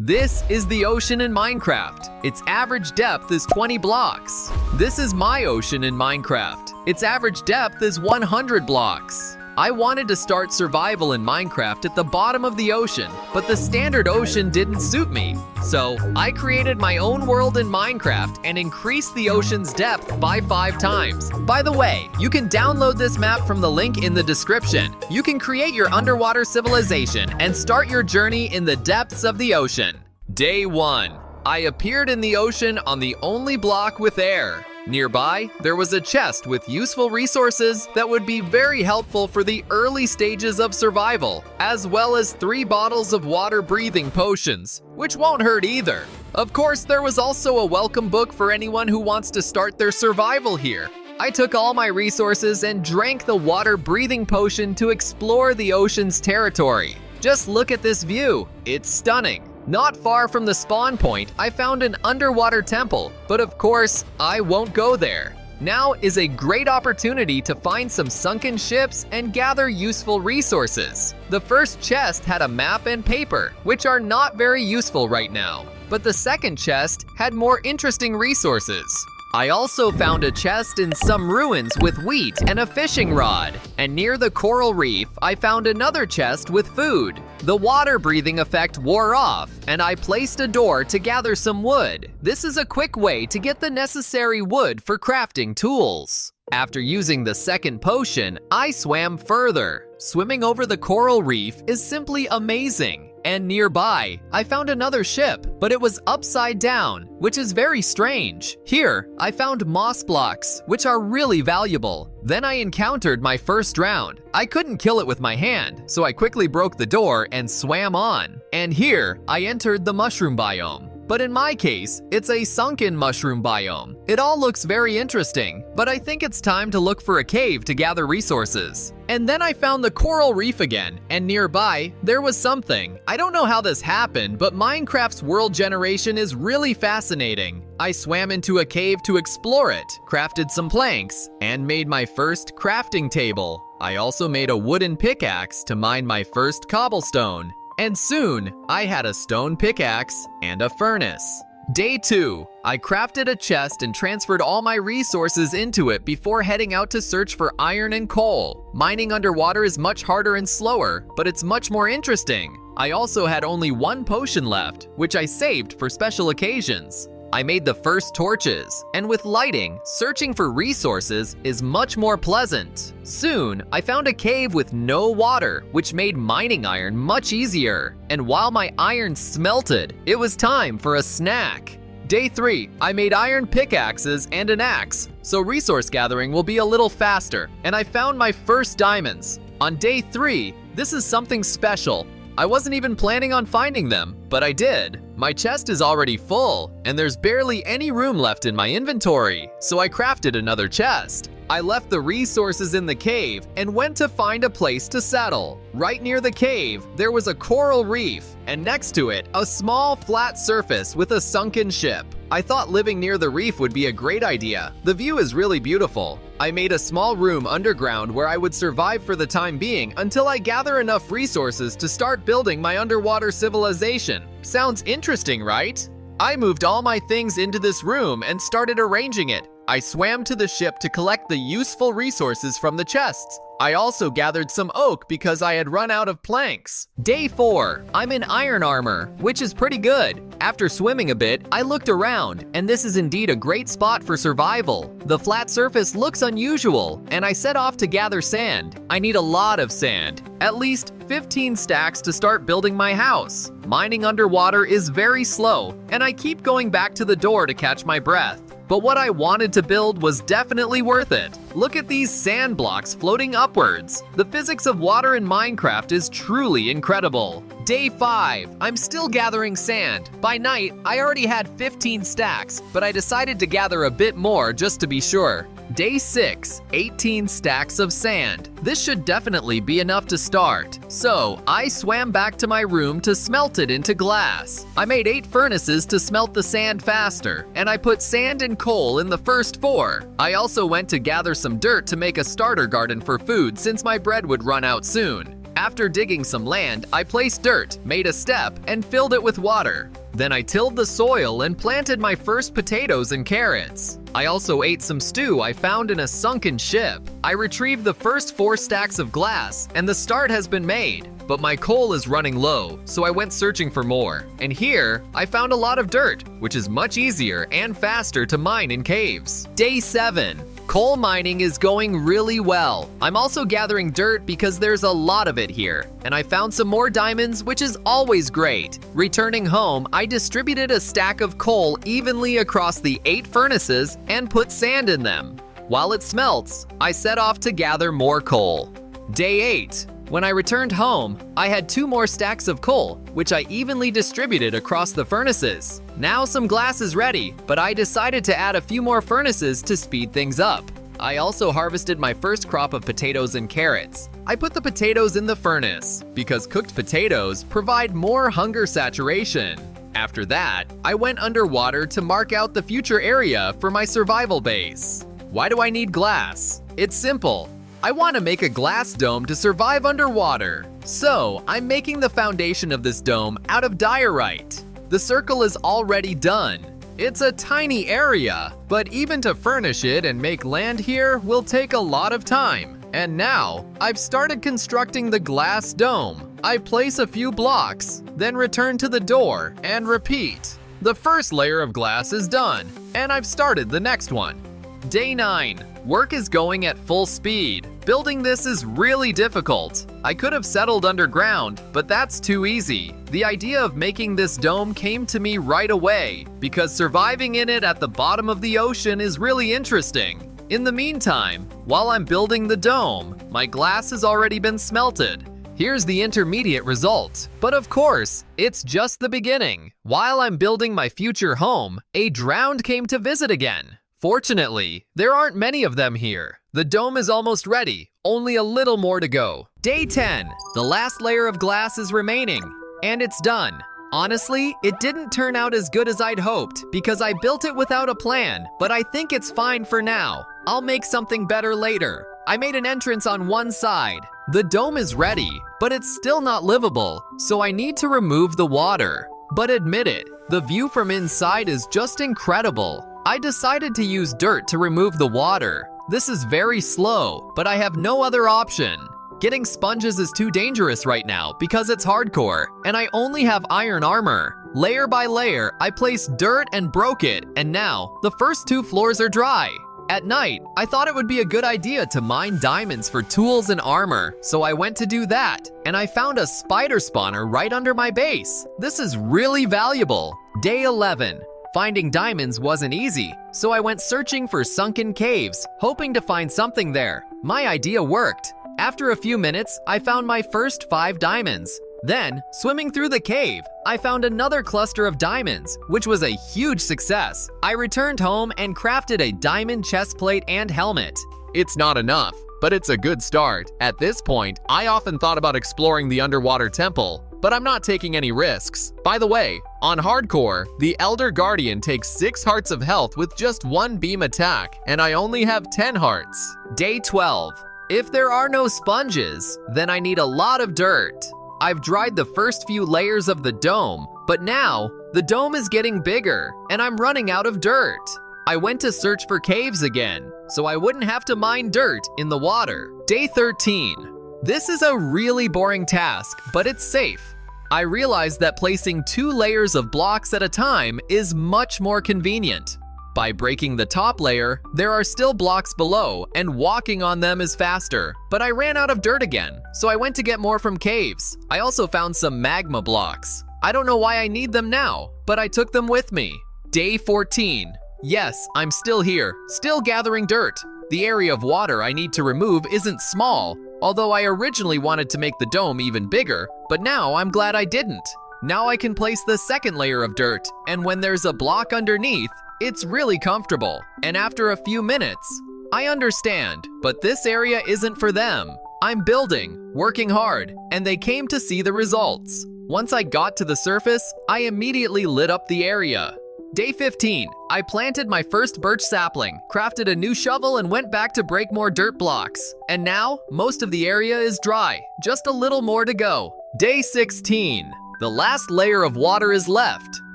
This is the ocean in Minecraft. Its average depth is 20 blocks. This is my ocean in Minecraft. Its average depth is 100 blocks. I wanted to start survival in Minecraft at the bottom of the ocean, but the standard ocean didn't suit me. So I created my own world in Minecraft and increased the ocean's depth by 5 times. By the way, you can download this map from the link in the description. You can create your underwater civilization and start your journey in the depths of the ocean. Day 1. I appeared in the ocean on the only block with air. Nearby, there was a chest with useful resources that would be very helpful for the early stages of survival, as well as 3 bottles of water-breathing potions, which won't hurt either. Of course, there was also a welcome book for anyone who wants to start their survival here. I took all my resources and drank the water-breathing potion to explore the ocean's territory. Just look at this view, it's stunning. Not far from the spawn point, I found an underwater temple, but of course, I won't go there. Now is a great opportunity to find some sunken ships and gather useful resources. The first chest had a map and paper, which are not very useful right now, but the second chest had more interesting resources. I also found a chest in some ruins with wheat and a fishing rod. And near the coral reef, I found another chest with food. The water breathing effect wore off, and I placed a door to gather some wood. This is a quick way to get the necessary wood for crafting tools. After using the second potion, I swam further. Swimming over the coral reef is simply amazing. And nearby, I found another ship, but it was upside down, which is very strange. Here, I found moss blocks, which are really valuable. Then I encountered my first drowned. I couldn't kill it with my hand, so I quickly broke the door and swam on. And here, I entered the mushroom biome. But in my case, it's a sunken mushroom biome. It all looks very interesting, but I think it's time to look for a cave to gather resources. And then I found the coral reef again, and nearby, there was something. I don't know how this happened, but Minecraft's world generation is really fascinating. I swam into a cave to explore it, crafted some planks, and made my first crafting table. I also made a wooden pickaxe to mine my first cobblestone. And soon, I had a stone pickaxe and a furnace. Day 2, I crafted a chest and transferred all my resources into it before heading out to search for iron and coal. Mining underwater is much harder and slower, but it's much more interesting. I also had only 1 potion left, which I saved for special occasions. I made the first torches, and with lighting, searching for resources is much more pleasant. Soon, I found a cave with no water, which made mining iron much easier. And while my iron smelted, it was time for a snack. Day 3, I made iron pickaxes and an axe, so resource gathering will be a little faster, and I found my first diamonds. On day 3, this is something special. I wasn't even planning on finding them, but I did. My chest is already full, and there's barely any room left in my inventory, so I crafted another chest. I left the resources in the cave and went to find a place to settle. Right near the cave, there was a coral reef, and next to it, a small flat surface with a sunken ship. I thought living near the reef would be a great idea. The view is really beautiful. I made a small room underground where I would survive for the time being until I gather enough resources to start building my underwater civilization. Sounds interesting, right? I moved all my things into this room and started arranging it. I swam to the ship to collect the useful resources from the chests. I also gathered some oak because I had run out of planks. Day 4, I'm in iron armor, which is pretty good. After swimming a bit, I looked around, and this is indeed a great spot for survival. The flat surface looks unusual, and I set off to gather sand. I need a lot of sand, at least 15 stacks to start building my house. Mining underwater is very slow, and I keep going back to the door to catch my breath. But what I wanted to build was definitely worth it. Look at these sand blocks floating upwards. The physics of water in Minecraft is truly incredible. Day 5, I'm still gathering sand. By night, I already had 15 stacks, but I decided to gather a bit more just to be sure. Day 6, 18 stacks of sand. This should definitely be enough to start. So, I swam back to my room to smelt it into glass. I made 8 furnaces to smelt the sand faster, and I put sand and coal in the first 4. I also went to gather some dirt to make a starter garden for food since my bread would run out soon. After digging some land, I placed dirt, made a step, and filled it with water. Then I tilled the soil and planted my first potatoes and carrots. I also ate some stew I found in a sunken ship. I retrieved the first 4 stacks of glass, and the start has been made. But my coal is running low, so I went searching for more. And here, I found a lot of dirt, which is much easier and faster to mine in caves. Day 7. Coal mining is going really well. I'm also gathering dirt because there's a lot of it here. And I found some more diamonds, which is always great. Returning home, I distributed a stack of coal evenly across the 8 furnaces and put sand in them. While it smelts, I set off to gather more coal. Day 8. When I returned home, I had 2 more stacks of coal, which I evenly distributed across the furnaces. Now some glass is ready, but I decided to add a few more furnaces to speed things up. I also harvested my first crop of potatoes and carrots. I put the potatoes in the furnace because cooked potatoes provide more hunger saturation. After that, I went underwater to mark out the future area for my survival base. Why do I need glass? It's simple. I want to make a glass dome to survive underwater. So, I'm making the foundation of this dome out of diorite. The circle is already done. It's a tiny area, but even to furnish it and make land here will take a lot of time. And now, I've started constructing the glass dome. I place a few blocks, then return to the door and repeat. The first layer of glass is done, and I've started the next one. Day 9. Work is going at full speed. Building this is really difficult. I could have settled underground, but that's too easy. The idea of making this dome came to me right away, because surviving in it at the bottom of the ocean is really interesting. In the meantime, while I'm building the dome, my glass has already been smelted. Here's the intermediate result. But of course, it's just the beginning. While I'm building my future home, a drowned came to visit again. Fortunately, there aren't many of them here. The dome is almost ready, only a little more to go. Day 10. The last layer of glass is remaining, and it's done. Honestly, it didn't turn out as good as I'd hoped because I built it without a plan, but I think it's fine for now. I'll make something better later. I made an entrance on one side. The dome is ready, but it's still not livable, so I need to remove the water. But admit it, the view from inside is just incredible. I decided to use dirt to remove the water. This is very slow, but I have no other option. Getting sponges is too dangerous right now because it's hardcore, and I only have iron armor. Layer by layer, I placed dirt and broke it, and now the first 2 floors are dry. At night, I thought it would be a good idea to mine diamonds for tools and armor, so I went to do that, and I found a spider spawner right under my base. This is really valuable. Day 11. Finding diamonds wasn't easy, so I went searching for sunken caves, hoping to find something there. My idea worked. After a few minutes, I found my first 5 diamonds. Then, swimming through the cave, I found another cluster of diamonds, which was a huge success. I returned home and crafted a diamond chest plate and helmet. It's not enough, but it's a good start. At this point, I often thought about exploring the underwater temple, but I'm not taking any risks. By the way, on hardcore, the Elder Guardian takes 6 hearts of health with just 1 beam attack, and I only have 10 hearts. Day 12. If there are no sponges, then I need a lot of dirt. I've dried the first few layers of the dome, but now the dome is getting bigger, and I'm running out of dirt. I went to search for caves again, so I wouldn't have to mine dirt in the water. Day 13. This is a really boring task, but it's safe. I realized that placing 2 layers of blocks at a time is much more convenient. By breaking the top layer, there are still blocks below, and walking on them is faster. But I ran out of dirt again, so I went to get more from caves. I also found some magma blocks. I don't know why I need them now, but I took them with me. Day 14. Yes, I'm still here, still gathering dirt. The area of water I need to remove isn't small, although I originally wanted to make the dome even bigger, but now I'm glad I didn't. Now I can place the second layer of dirt, and when there's a block underneath, it's really comfortable. And after a few minutes, I understand, but this area isn't for them. I'm building, working hard, and they came to see the results. Once I got to the surface, I immediately lit up the area. Day 15. I planted my first birch sapling, crafted a new shovel, and went back to break more dirt blocks. And now, most of the area is dry, just a little more to go. Day 16. The last layer of water is left,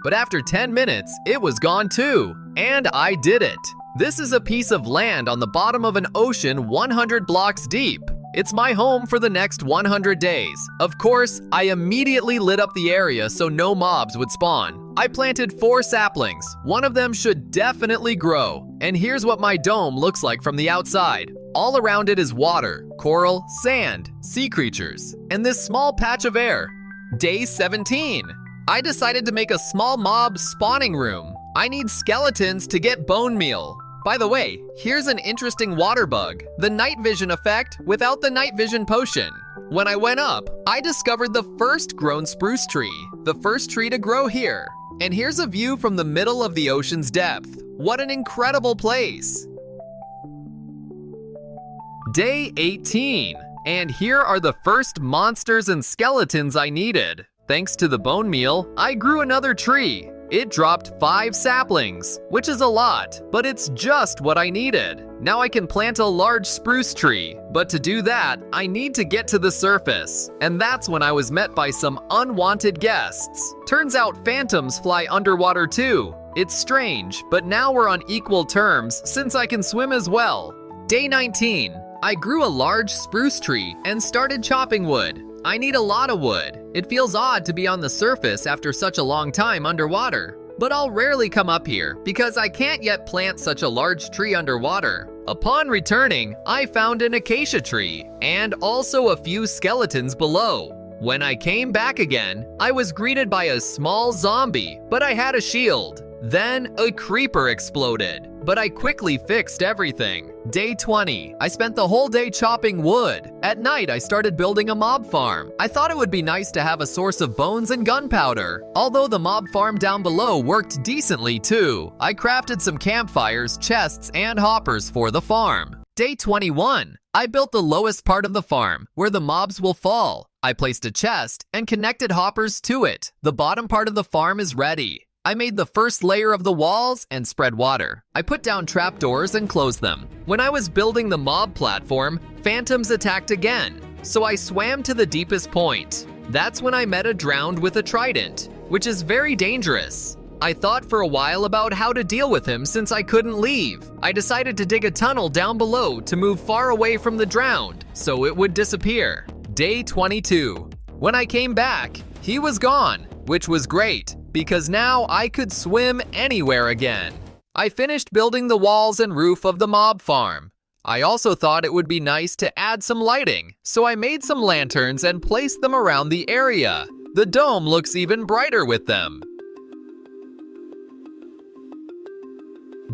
but after 10 minutes, it was gone too. And I did it. This is a piece of land on the bottom of an ocean 100 blocks deep. It's my home for the next 100 days. Of course, I immediately lit up the area so no mobs would spawn. I planted 4 saplings. One of them should definitely grow. And here's what my dome looks like from the outside. All around it is water, coral, sand, sea creatures, and this small patch of air. Day 17. I decided to make a small mob spawning room. I need skeletons to get bone meal. By the way, here's an interesting water bug, the night vision effect without the night vision potion. When I went up, I discovered the first grown spruce tree, the first tree to grow here. And here's a view from the middle of the ocean's depth. What an incredible place! Day 18. And here are the first monsters and skeletons I needed. Thanks to the bone meal, I grew another tree. It dropped 5 saplings, which is a lot, but it's just what I needed. Now I can plant a large spruce tree, but to do that, I need to get to the surface. And that's when I was met by some unwanted guests. Turns out phantoms fly underwater too. It's strange, but now we're on equal terms since I can swim as well. Day 19. I grew a large spruce tree and started chopping wood. I need a lot of wood. It feels odd to be on the surface after such a long time underwater. But I'll rarely come up here because I can't yet plant such a large tree underwater. Upon returning, I found an acacia tree and also a few skeletons below. When I came back again, I was greeted by a small zombie, but I had a shield. Then a creeper exploded, but I quickly fixed everything. Day 20. I spent the whole day chopping wood. At night, I started building a mob farm. I thought it would be nice to have a source of bones and gunpowder. Although the mob farm down below worked decently too. I crafted some campfires, chests, and hoppers for the farm. Day 21. I built the lowest part of the farm, where the mobs will fall. I placed a chest and connected hoppers to it. The bottom part of the farm is ready. I made the first layer of the walls and spread water. I put down trapdoors and closed them. When I was building the mob platform, phantoms attacked again, so I swam to the deepest point. That's when I met a drowned with a trident, which is very dangerous. I thought for a while about how to deal with him since I couldn't leave. I decided to dig a tunnel down below to move far away from the drowned, so it would disappear. Day 22. When I came back, he was gone, which was great, because now I could swim anywhere again. I finished building the walls and roof of the mob farm. I also thought it would be nice to add some lighting, so I made some lanterns and placed them around the area. The dome looks even brighter with them.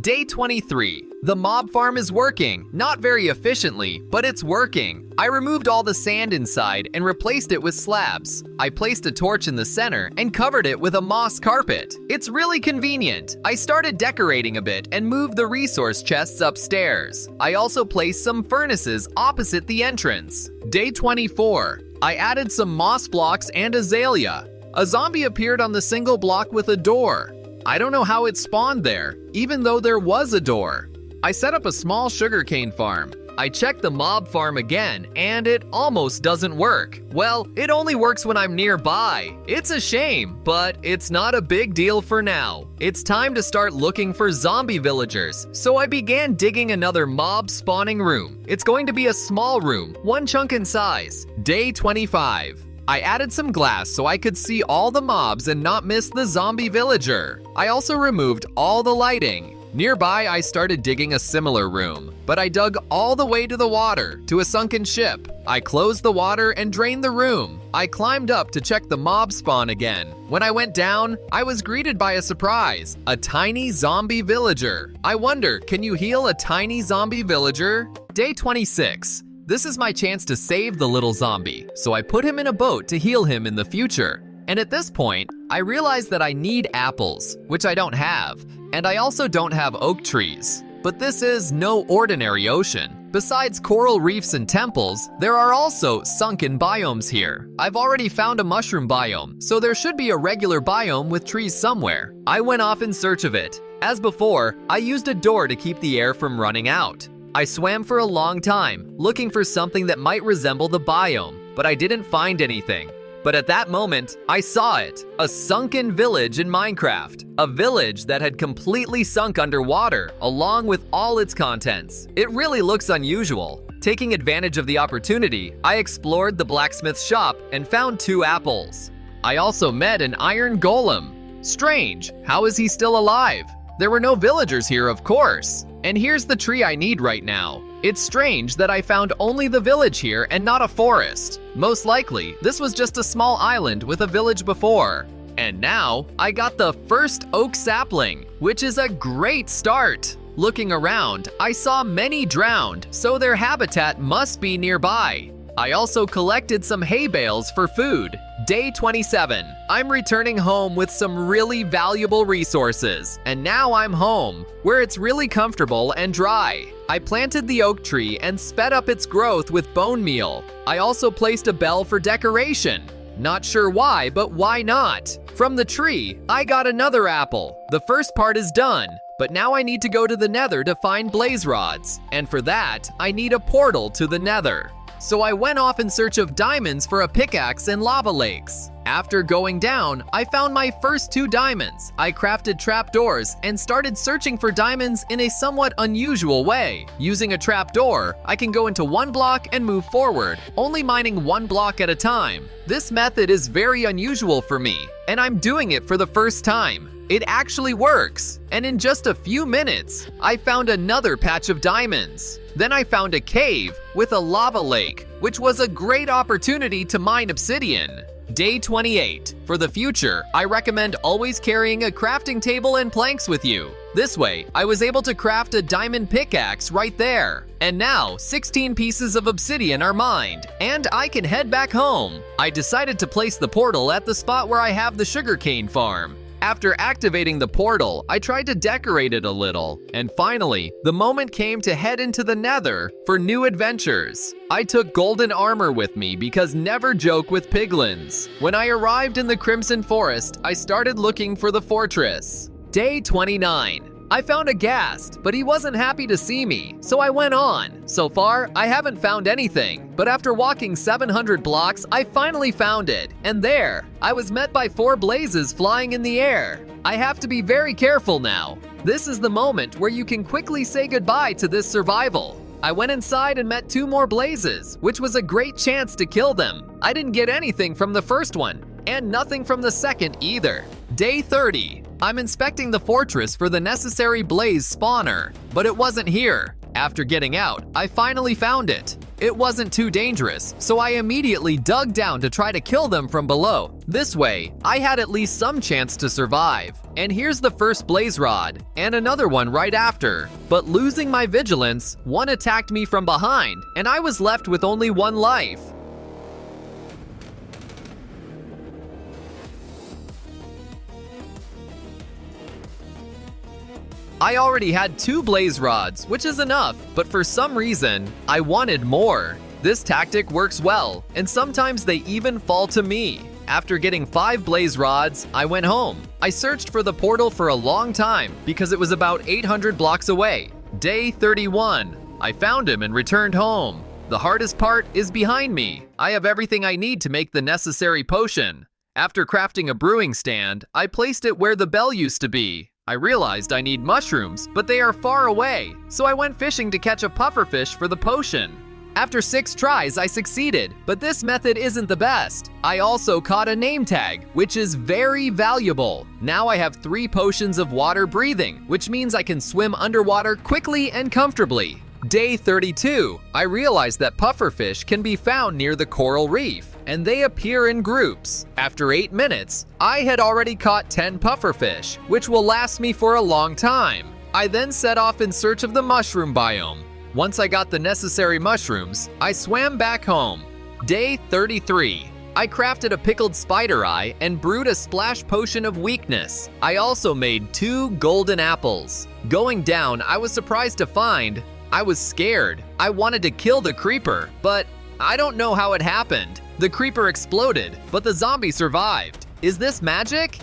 Day 23. The mob farm is working, not very efficiently, but it's working. I removed all the sand inside and replaced it with slabs. I placed a torch in the center and covered it with a moss carpet. It's really convenient. I started decorating a bit and moved the resource chests upstairs. I also placed some furnaces opposite the entrance. Day 24. I added some moss blocks and azalea. A zombie appeared on the single block with a door. I don't know how it spawned there, even though there was a door. I set up a small sugarcane farm. I checked the mob farm again, and it almost doesn't work. Well, it only works when I'm nearby. It's a shame, but it's not a big deal for now. It's time to start looking for zombie villagers, so I began digging another mob spawning room. It's going to be a small room, 1 chunk in size. Day 25. I added some glass so I could see all the mobs and not miss the zombie villager. I also removed all the lighting. Nearby, I started digging a similar room, but I dug all the way to the water, to a sunken ship. I closed the water and drained the room. I climbed up to check the mob spawn again. When I went down, I was greeted by a surprise, a tiny zombie villager. I wonder, can you heal a tiny zombie villager? Day 26. This is my chance to save the little zombie, so I put him in a boat to heal him in the future. And at this point, I realized that I need apples, which I don't have, and I also don't have oak trees. But this is no ordinary ocean, Besides coral reefs and temples, there are also sunken biomes here. I've already found a mushroom biome, so there should be a regular biome with trees somewhere. I went off in search of it. As before, I used a door to keep the air from running out. I swam for a long time, looking for something that might resemble the biome, but I didn't find anything. But at that moment, I saw it, a sunken village in Minecraft. A village that had completely sunk underwater, along with all its contents. It really looks unusual. Taking advantage of the opportunity, I explored the blacksmith's shop and found 2 apples. I also met an iron golem. Strange, how is he still alive? There were no villagers here, of course. And here's the tree I need right now. It's strange that I found only the village here and not a forest. Most likely, this was just a small island with a village before. And now, I got the first oak sapling, which is a great start. Looking around, I saw many drowned, so their habitat must be nearby. I also collected some hay bales for food. Day 27. I'm returning home with some really valuable resources, and now I'm home, where it's really comfortable and dry. I planted the oak tree and sped up its growth with bone meal. I also placed a bell for decoration. Not sure why, but why not? From the tree, I got another apple. The first part is done, but now I need to go to the nether to find blaze rods, and for that, I need a portal to the nether. So I went off in search of diamonds for a pickaxe and lava lakes. After going down, I found my first 2 diamonds. I crafted trapdoors and started searching for diamonds in a somewhat unusual way. Using a trapdoor, I can go into one block and move forward, only mining 1 block at a time. This method is very unusual for me, and I'm doing it for the first time. It actually works, and in just a few minutes, I found another patch of diamonds. Then I found a cave with a lava lake, which was a great opportunity to mine obsidian. Day 28. For the future, I recommend always carrying a crafting table and planks with you. This way, I was able to craft a diamond pickaxe right there. And now, 16 pieces of obsidian are mined, and I can head back home. I decided to place the portal at the spot where I have the sugarcane farm. After activating the portal, I tried to decorate it a little, and finally, the moment came to head into the nether for new adventures. I took golden armor with me because never joke with piglins. When I arrived in the Crimson Forest, I started looking for the fortress. Day 29. I found a ghast, but he wasn't happy to see me, so I went on. So far, I haven't found anything, but after walking 700 blocks, I finally found it. And there, I was met by 4 blazes flying in the air. I have to be very careful now. This is the moment where you can quickly say goodbye to this survival. I went inside and met 2 more blazes, which was a great chance to kill them. I didn't get anything from the first one, and nothing from the second either. Day 30. I'm inspecting the fortress for the necessary blaze spawner, but it wasn't here. After getting out, I finally found it. It wasn't too dangerous, so I immediately dug down to try to kill them from below. This way, I had at least some chance to survive. And here's the first blaze rod, and another one right after. But losing my vigilance, one attacked me from behind, and I was left with only 1 life. I already had 2 blaze rods, which is enough, but for some reason, I wanted more. This tactic works well, and sometimes they even fall to me. After getting 5 blaze rods, I went home. I searched for the portal for a long time because it was about 800 blocks away. Day 31. I found him and returned home. The hardest part is behind me. I have everything I need to make the necessary potion. After crafting a brewing stand, I placed it where the bell used to be. I realized I need mushrooms, but they are far away, so I went fishing to catch a pufferfish for the potion. After 6 tries, I succeeded, but this method isn't the best. I also caught a name tag, which is very valuable. Now I have 3 potions of water breathing, which means I can swim underwater quickly and comfortably. Day 32, I realized that pufferfish can be found near the coral reef, and they appear in groups. After 8 minutes, I had already caught 10 pufferfish, which will last me for a long time. I then set off in search of the mushroom biome. Once I got the necessary mushrooms, I swam back home. Day 33. I crafted a pickled spider eye and brewed a splash potion of weakness. I also made 2 golden apples. Going down, I was surprised to find I was scared. I wanted to kill the creeper, but I don't know how it happened. The creeper exploded, but the zombie survived. Is this magic?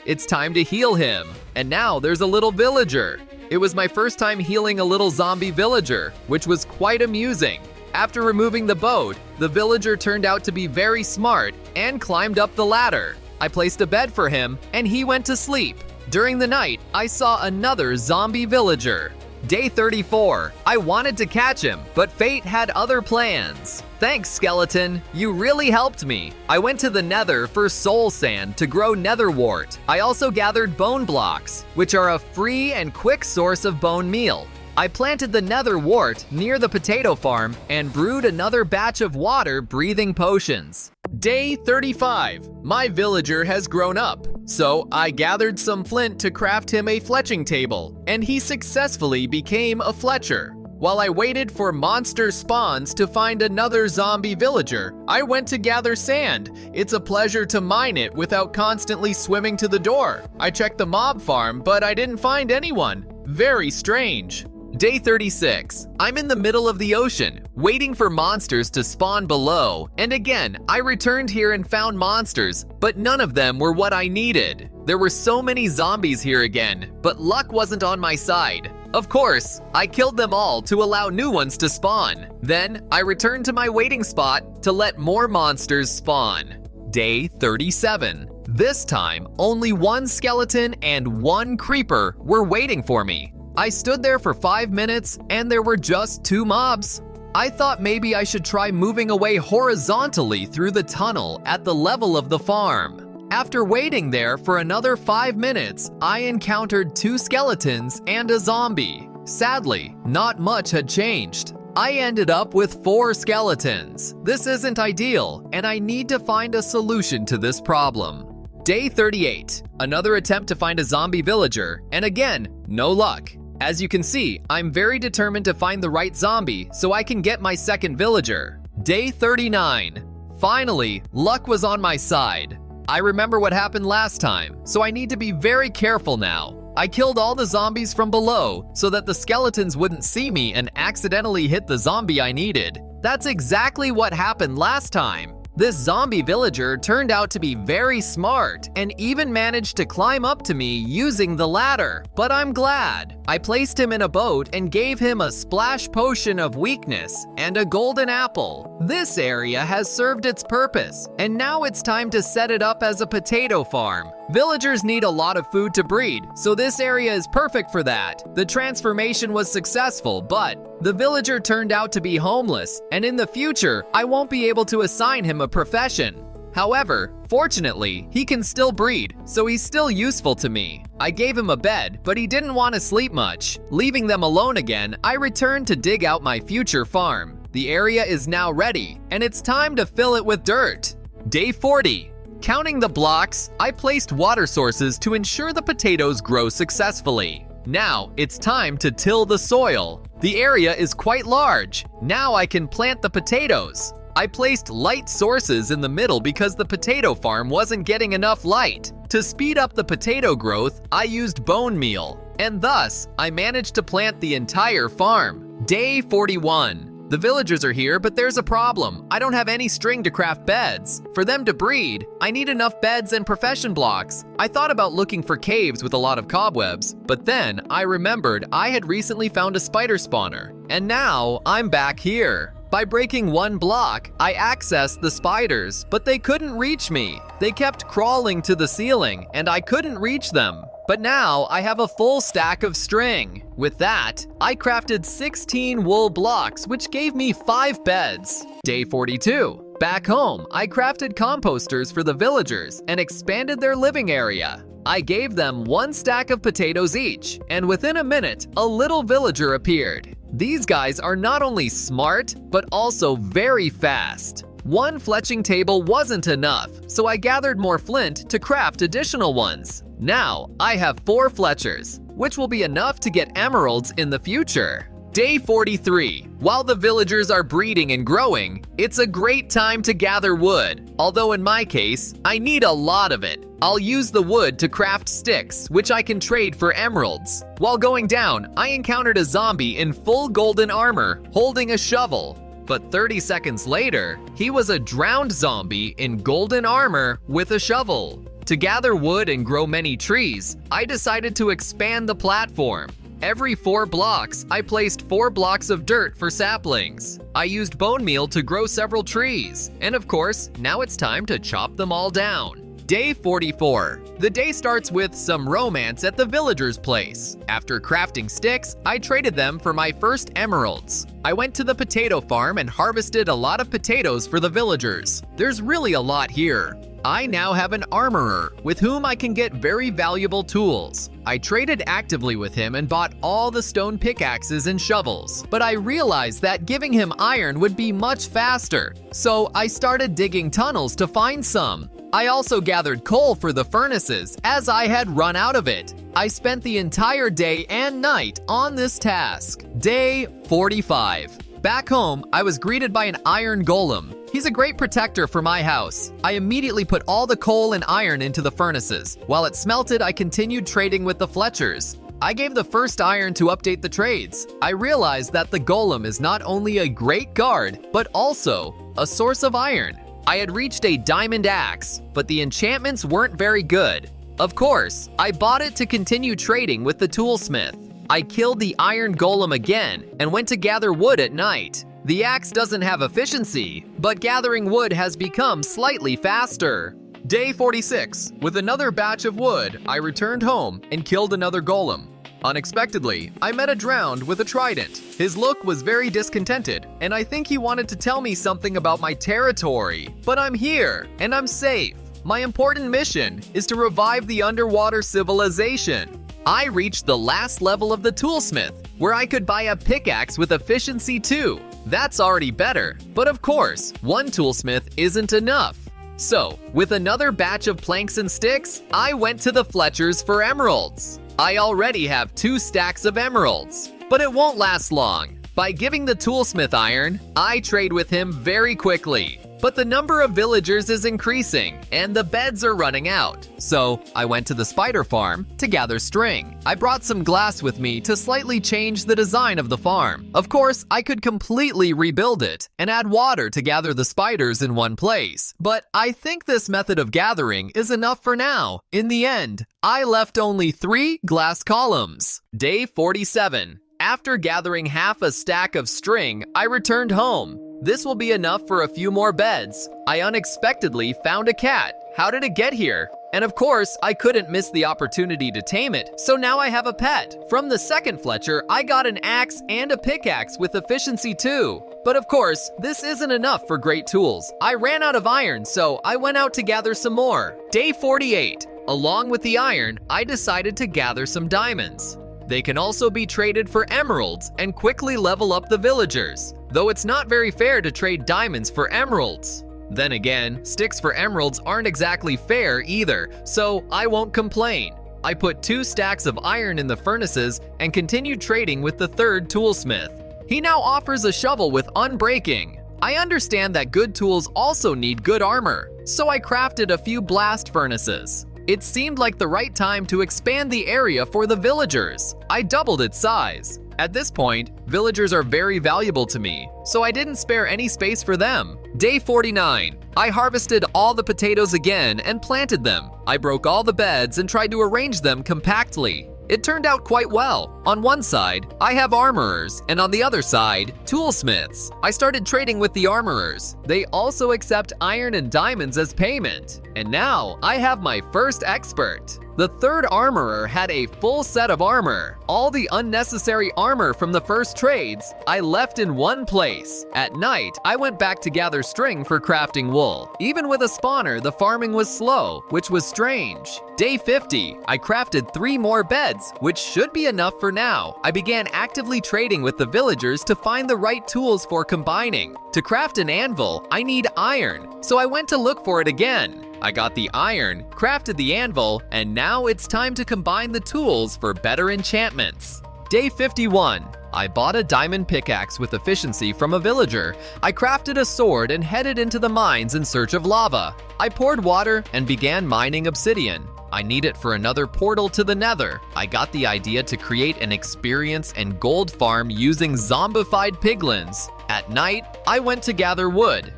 It's time to heal him. And now there's a little villager. It was my first time healing a little zombie villager, which was quite amusing. After removing the boat, the villager turned out to be very smart and climbed up the ladder. I placed a bed for him and he went to sleep. During the night, I saw another zombie villager. Day 34. I wanted to catch him, but fate had other plans. Thanks, skeleton. You really helped me. I went to the nether for soul sand to grow netherwort. I also gathered bone blocks, which are a free and quick source of bone meal. I planted the nether wart near the potato farm and brewed another batch of water-breathing potions. Day 35. My villager has grown up, so I gathered some flint to craft him a fletching table, and he successfully became a fletcher. While I waited for monster spawns to find another zombie villager, I went to gather sand. It's a pleasure to mine it without constantly swimming to the door. I checked the mob farm, but I didn't find anyone. Very strange. Day 36. I'm in the middle of the ocean, waiting for monsters to spawn below, and again, I returned here and found monsters, but none of them were what I needed. There were so many zombies here again, but luck wasn't on my side. Of course, I killed them all to allow new ones to spawn. Then, I returned to my waiting spot to let more monsters spawn. Day 37. This time, only one skeleton and one creeper were waiting for me. I stood there for 5 minutes and there were just 2 mobs. I thought maybe I should try moving away horizontally through the tunnel at the level of the farm. After waiting there for another 5 minutes, I encountered 2 skeletons and a zombie. Sadly, not much had changed. I ended up with 4 skeletons. This isn't ideal, and I need to find a solution to this problem. Day 38. Another attempt to find a zombie villager, and again, no luck. As you can see, I'm very determined to find the right zombie so I can get my second villager. Day 39. Finally, luck was on my side. I remember what happened last time, so I need to be very careful now. I killed all the zombies from below so that the skeletons wouldn't see me and accidentally hit the zombie I needed. That's exactly what happened last time. This zombie villager turned out to be very smart and even managed to climb up to me using the ladder, but I'm glad. I placed him in a boat and gave him a splash potion of weakness and a golden apple. This area has served its purpose, and now it's time to set it up as a potato farm. Villagers need a lot of food to breed, so this area is perfect for that. The transformation was successful, but the villager turned out to be homeless, and in the future, I won't be able to assign him a profession. However, fortunately, he can still breed, so he's still useful to me. I gave him a bed, but he didn't want to sleep much. Leaving them alone again, I returned to dig out my future farm. The area is now ready, and it's time to fill it with dirt. Day 40. Counting the blocks, I placed water sources to ensure the potatoes grow successfully. Now, it's time to till the soil. The area is quite large. Now I can plant the potatoes. I placed light sources in the middle because the potato farm wasn't getting enough light. To speed up the potato growth, I used bone meal, and thus, I managed to plant the entire farm. Day 41. The villagers are here, but there's a problem. I don't have any string to craft beds. For them to breed, I need enough beds and profession blocks. I thought about looking for caves with a lot of cobwebs, but then I remembered I had recently found a spider spawner, and now I'm back here. By breaking one block, I accessed the spiders, but they couldn't reach me. They kept crawling to the ceiling, and I couldn't reach them. But now I have a full stack of string. With that, I crafted 16 wool blocks, which gave me 5 beds. Day 42. Back home, I crafted composters for the villagers and expanded their living area. I gave them 1 stack of potatoes each, and within a minute, a little villager appeared. These guys are not only smart, but also very fast. 1 fletching table wasn't enough, so I gathered more flint to craft additional ones. Now, I have 4 fletchers, which will be enough to get emeralds in the future. Day 43. While the villagers are breeding and growing, it's a great time to gather wood. Although in my case, I need a lot of it. I'll use the wood to craft sticks, which I can trade for emeralds. While going down, I encountered a zombie in full golden armor, holding a shovel. But 30 seconds later, he was a drowned zombie in golden armor with a shovel. To gather wood and grow many trees, I decided to expand the platform. Every 4 blocks, I placed 4 blocks of dirt for saplings. I used bone meal to grow several trees. And of course, now it's time to chop them all down. Day 44. The day starts with some romance at the villager's place. After crafting sticks, I traded them for my first emeralds. I went to the potato farm and harvested a lot of potatoes for the villagers. There's really a lot here. I now have an armorer with whom I can get very valuable tools. I traded actively with him and bought all the stone pickaxes and shovels, but I realized that giving him iron would be much faster, so I started digging tunnels to find some. I also gathered coal for the furnaces as I had run out of it. I spent the entire day and night on this task. Day 45. Back home, I was greeted by an iron golem. He's a great protector for my house. I immediately put all the coal and iron into the furnaces. While it smelted, I continued trading with the Fletchers. I gave the first iron to update the trades. I realized that the golem is not only a great guard, but also a source of iron. I had reached a diamond axe, but the enchantments weren't very good. Of course, I bought it to continue trading with the toolsmith. I killed the iron golem again and went to gather wood at night. The axe doesn't have efficiency, but gathering wood has become slightly faster. Day 46. With another batch of wood, I returned home and killed another golem. Unexpectedly, I met a drowned with a trident. His look was very discontented, and I think he wanted to tell me something about my territory. But I'm here, and I'm safe. My important mission is to revive the underwater civilization. I reached the last level of the toolsmith, where I could buy a pickaxe with efficiency 2. That's already better, but of course, one toolsmith isn't enough. So, with another batch of planks and sticks, I went to the Fletchers for emeralds. I already have 2 stacks of emeralds, but it won't last long. By giving the toolsmith iron, I trade with him very quickly. But the number of villagers is increasing, and the beds are running out. So I went to the spider farm to gather string. I brought some glass with me to slightly change the design of the farm. Of course, I could completely rebuild it and add water to gather the spiders in one place. But I think this method of gathering is enough for now. In the end, I left only 3 glass columns. Day 47. After gathering half a stack of string, I returned home. This will be enough for a few more beds. I unexpectedly found a cat. How did it get here? And of course, I couldn't miss the opportunity to tame it, so now I have a pet. From the second Fletcher, I got an axe and a pickaxe with efficiency 2. But of course, this isn't enough for great tools. I ran out of iron, so I went out to gather some more. Day 48. Along with the iron, I decided to gather some diamonds. They can also be traded for emeralds and quickly level up the villagers, though it's not very fair to trade diamonds for emeralds. Then again, sticks for emeralds aren't exactly fair either, so I won't complain. I put 2 stacks of iron in the furnaces and continued trading with the third toolsmith. He now offers a shovel with unbreaking. I understand that good tools also need good armor, so I crafted a few blast furnaces. It seemed like the right time to expand the area for the villagers. I doubled its size. At this point, villagers are very valuable to me, so I didn't spare any space for them. Day 49. I harvested all the potatoes again and planted them. I broke all the beds and tried to arrange them compactly. It turned out quite well. On one side, I have armorers, and on the other side, toolsmiths. I started trading with the armorers. They also accept iron and diamonds as payment. And now, I have my first expert. The third armorer had a full set of armor. All the unnecessary armor from the first trades, I left in one place. At night, I went back to gather string for crafting wool. Even with a spawner, the farming was slow, which was strange. Day 50, I crafted 3 more beds, which should be enough for now. I began actively trading with the villagers to find the right tools for combining. To craft an anvil, I need iron, so I went to look for it again. I got the iron, crafted the anvil, and now it's time to combine the tools for better enchantments. Day 51. I bought a diamond pickaxe with efficiency from a villager. I crafted a sword and headed into the mines in search of lava. I poured water and began mining obsidian. I need it for another portal to the nether. I got the idea to create an experience and gold farm using zombified piglins. At night, I went to gather wood.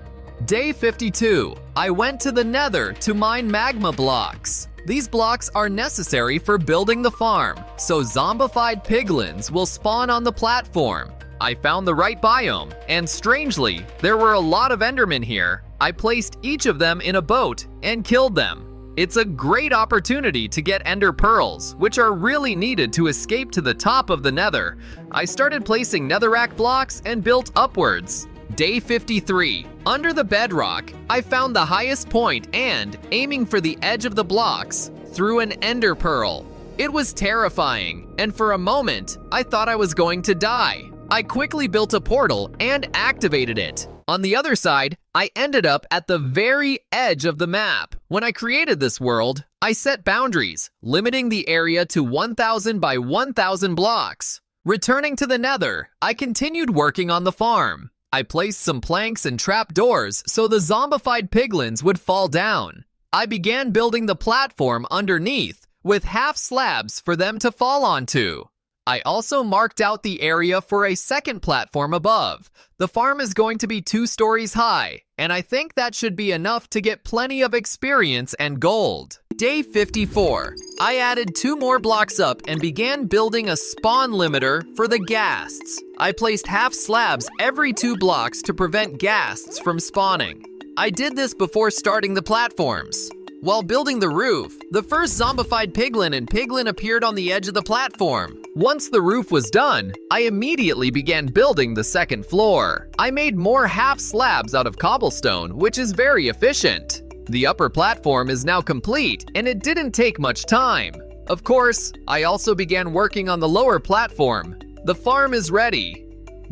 Day 52. I went to the nether to mine magma blocks. These blocks are necessary for building the farm, so zombified piglins will spawn on the platform. I found the right biome, and strangely, there were a lot of endermen here. I placed each of them in a boat and killed them. It's a great opportunity to get ender pearls, which are really needed to escape to the top of the nether. I started placing netherrack blocks and built upwards. Day 53. Under the bedrock, I found the highest point and, aiming for the edge of the blocks, threw an ender pearl. It was terrifying, and for a moment, I thought I was going to die. I quickly built a portal and activated it. On the other side, I ended up at the very edge of the map. When I created this world, I set boundaries, limiting the area to 1,000 by 1,000 blocks. Returning to the nether, I continued working on the farm. I placed some planks and trapdoors so the zombified piglins would fall down. I began building the platform underneath with half slabs for them to fall onto. I also marked out the area for a second platform above. The farm is going to be 2 stories high, and I think that should be enough to get plenty of experience and gold. Day 54. I added 2 more blocks up and began building a spawn limiter for the ghasts. I placed half slabs every 2 blocks to prevent ghasts from spawning. I did this before starting the platforms. While building the roof, the first zombified piglin and piglin appeared on the edge of the platform. Once the roof was done, I immediately began building the second floor. I made more half slabs out of cobblestone, which is very efficient. The upper platform is now complete, and it didn't take much time. Of course, I also began working on the lower platform. The farm is ready.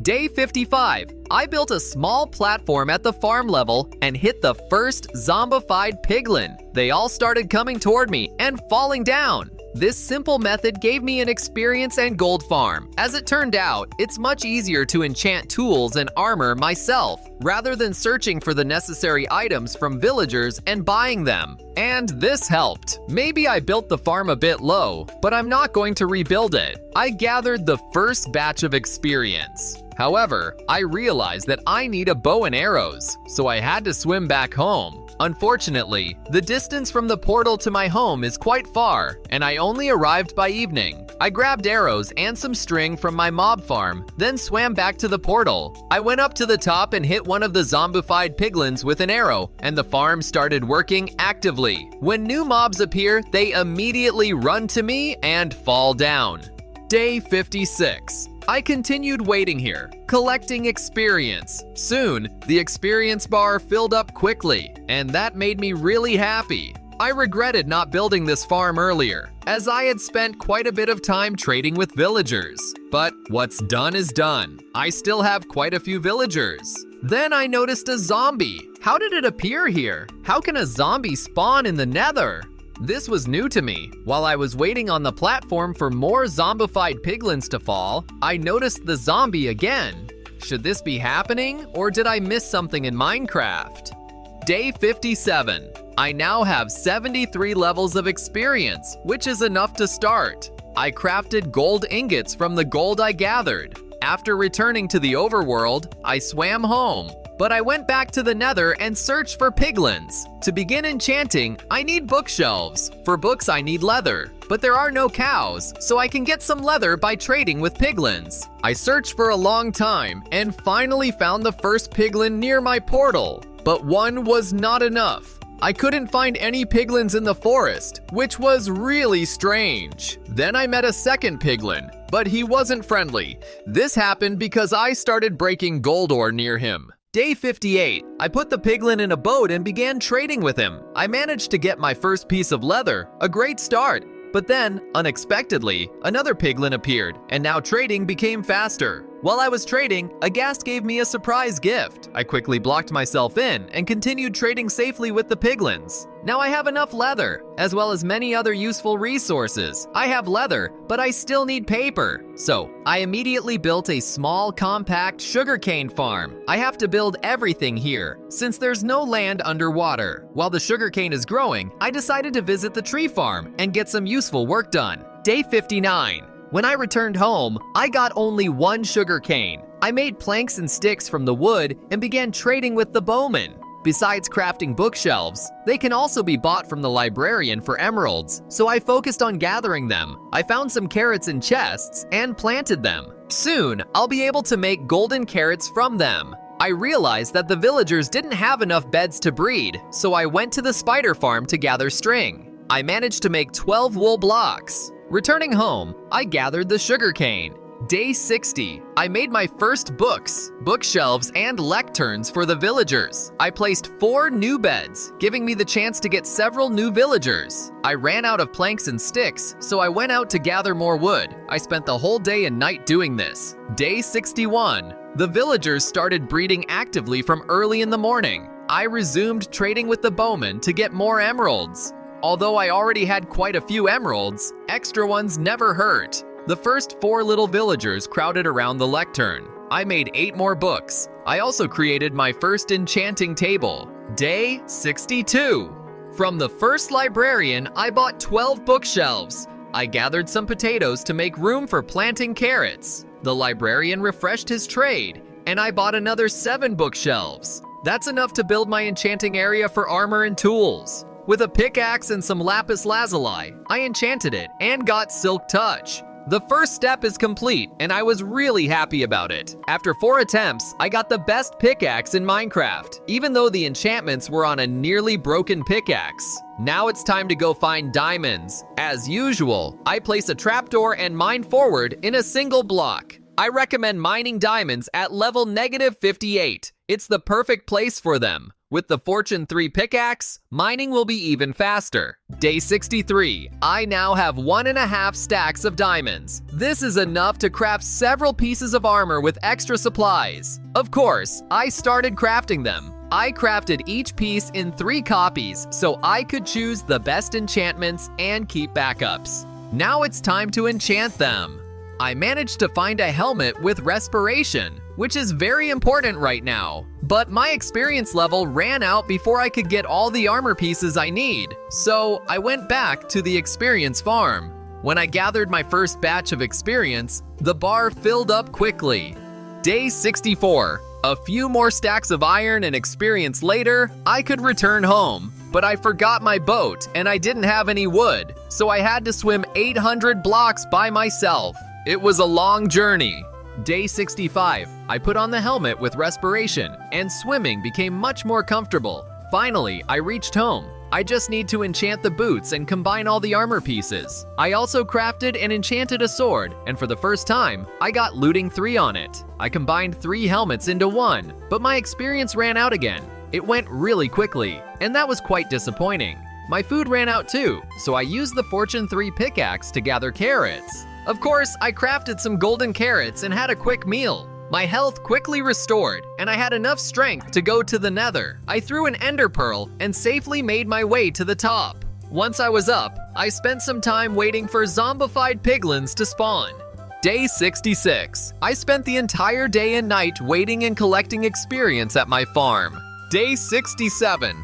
Day 55. I built a small platform at the farm level and hit the first zombified piglin. They all started coming toward me and falling down. This simple method gave me an experience and gold farm. As it turned out, it's much easier to enchant tools and armor myself, rather than searching for the necessary items from villagers and buying them. And this helped. Maybe I built the farm a bit low, but I'm not going to rebuild it. I gathered the first batch of experience. However, I realized that I need a bow and arrows, so I had to swim back home. Unfortunately, the distance from the portal to my home is quite far, and I only arrived by evening. I grabbed arrows and some string from my mob farm, then swam back to the portal. I went up to the top and hit one of the zombified piglins with an arrow, and the farm started working actively. When new mobs appear, they immediately run to me and fall down. Day 56. I continued waiting here, collecting experience. Soon, the experience bar filled up quickly, and that made me really happy. I regretted not building this farm earlier, as I had spent quite a bit of time trading with villagers. But what's done is done. I still have quite a few villagers. Then I noticed a zombie. How did it appear here? How can a zombie spawn in the nether? This was new to me. While I was waiting on the platform for more zombified piglins to fall, I noticed the zombie again. Should this be happening, or did I miss something in Minecraft? Day 57. I now have 73 levels of experience, which is enough to start. I crafted gold ingots from the gold I gathered. After returning to the overworld, I swam home. But I went back to the nether and searched for piglins. To begin enchanting, I need bookshelves. For books, I need leather. But there are no cows, so I can get some leather by trading with piglins. I searched for a long time and finally found the first piglin near my portal. But one was not enough. I couldn't find any piglins in the forest, which was really strange. Then I met a second piglin, but he wasn't friendly. This happened because I started breaking gold ore near him. Day 58. I put the piglin in a boat and began trading with him. I managed to get my first piece of leather, a great start. But then, unexpectedly, another piglin appeared, and now trading became faster. While I was trading, a guest gave me a surprise gift. I quickly blocked myself in and continued trading safely with the piglins. Now I have enough leather, as well as many other useful resources. I have leather, but I still need paper. So, I immediately built a small, compact sugarcane farm. I have to build everything here, since there's no land underwater. While the sugarcane is growing, I decided to visit the tree farm and get some useful work done. Day 59. When I returned home, I got only one sugarcane. I made planks and sticks from the wood and began trading with the bowman. Besides crafting bookshelves, they can also be bought from the librarian for emeralds, so I focused on gathering them. I found some carrots in chests and planted them. Soon, I'll be able to make golden carrots from them. I realized that the villagers didn't have enough beds to breed, so I went to the spider farm to gather string. I managed to make 12 wool blocks. Returning home, I gathered the sugarcane. Day 60. I made my first books, bookshelves, and lecterns for the villagers. I placed 4 new beds, giving me the chance to get several new villagers. I ran out of planks and sticks, so I went out to gather more wood. I spent the whole day and night doing this. Day 61. The villagers started breeding actively from early in the morning. I resumed trading with the bowman to get more emeralds. Although I already had quite a few emeralds, extra ones never hurt. The first 4 little villagers crowded around the lectern. I made 8 more books. I also created my first enchanting table. Day 62. From the first librarian, I bought 12 bookshelves. I gathered some potatoes to make room for planting carrots. The librarian refreshed his trade, and I bought another 7 bookshelves. That's enough to build my enchanting area for armor and tools. With a pickaxe and some lapis lazuli, I enchanted it and got silk touch. The first step is complete, and I was really happy about it. After 4 attempts, I got the best pickaxe in Minecraft, even though the enchantments were on a nearly broken pickaxe. Now it's time to go find diamonds. As usual, I place a trapdoor and mine forward in a single block. I recommend mining diamonds at level -58. It's the perfect place for them. With the Fortune 3 pickaxe, mining will be even faster. Day 63. I now have 1.5 stacks of diamonds. This is enough to craft several pieces of armor with extra supplies. Of course, I started crafting them. I crafted each piece in 3 copies so I could choose the best enchantments and keep backups. Now it's time to enchant them. I managed to find a helmet with respiration, which is very important right now. But my experience level ran out before I could get all the armor pieces I need, so I went back to the experience farm. When I gathered my first batch of experience, the bar filled up quickly. Day 64. A few more stacks of iron and experience later, I could return home. But I forgot my boat and I didn't have any wood, so I had to swim 800 blocks by myself. It was a long journey. Day 65. I put on the helmet with respiration, and swimming became much more comfortable. Finally, I reached home. I just need to enchant the boots and combine all the armor pieces. I also crafted and enchanted a sword, and for the first time, I got looting 3 on it. I combined 3 helmets into 1, but my experience ran out again. It went really quickly, and that was quite disappointing. My food ran out too, so I used the Fortune 3 pickaxe to gather carrots. Of course, I crafted some golden carrots and had a quick meal. My health quickly restored, and I had enough strength to go to the nether. I threw an ender pearl and safely made my way to the top. Once I was up, I spent some time waiting for zombified piglins to spawn. Day 66. I spent the entire day and night waiting and collecting experience at my farm. Day 67.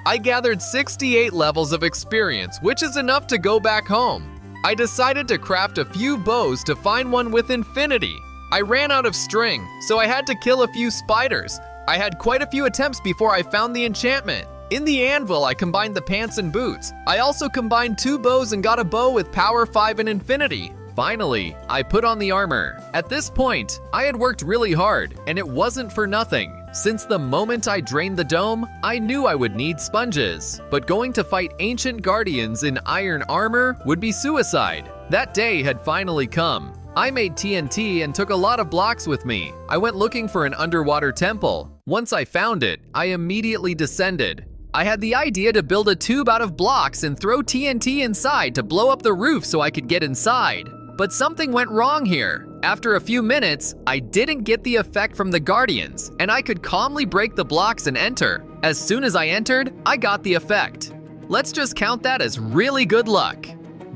I gathered 68 levels of experience, which is enough to go back home. I decided to craft a few bows to find one with infinity. I ran out of string, so I had to kill a few spiders. I had quite a few attempts before I found the enchantment. In the anvil, I combined the pants and boots. I also combined 2 bows and got a bow with power 5 and infinity. Finally, I put on the armor. At this point, I had worked really hard, and it wasn't for nothing. Since the moment I drained the dome, I knew I would need sponges. But going to fight ancient guardians in iron armor would be suicide. That day had finally come. I made TNT and took a lot of blocks with me. I went looking for an underwater temple. Once I found it, I immediately descended. I had the idea to build a tube out of blocks and throw TNT inside to blow up the roof so I could get inside. But something went wrong here. After a few minutes, I didn't get the effect from the guardians, and I could calmly break the blocks and enter. As soon as I entered, I got the effect. Let's just count that as really good luck.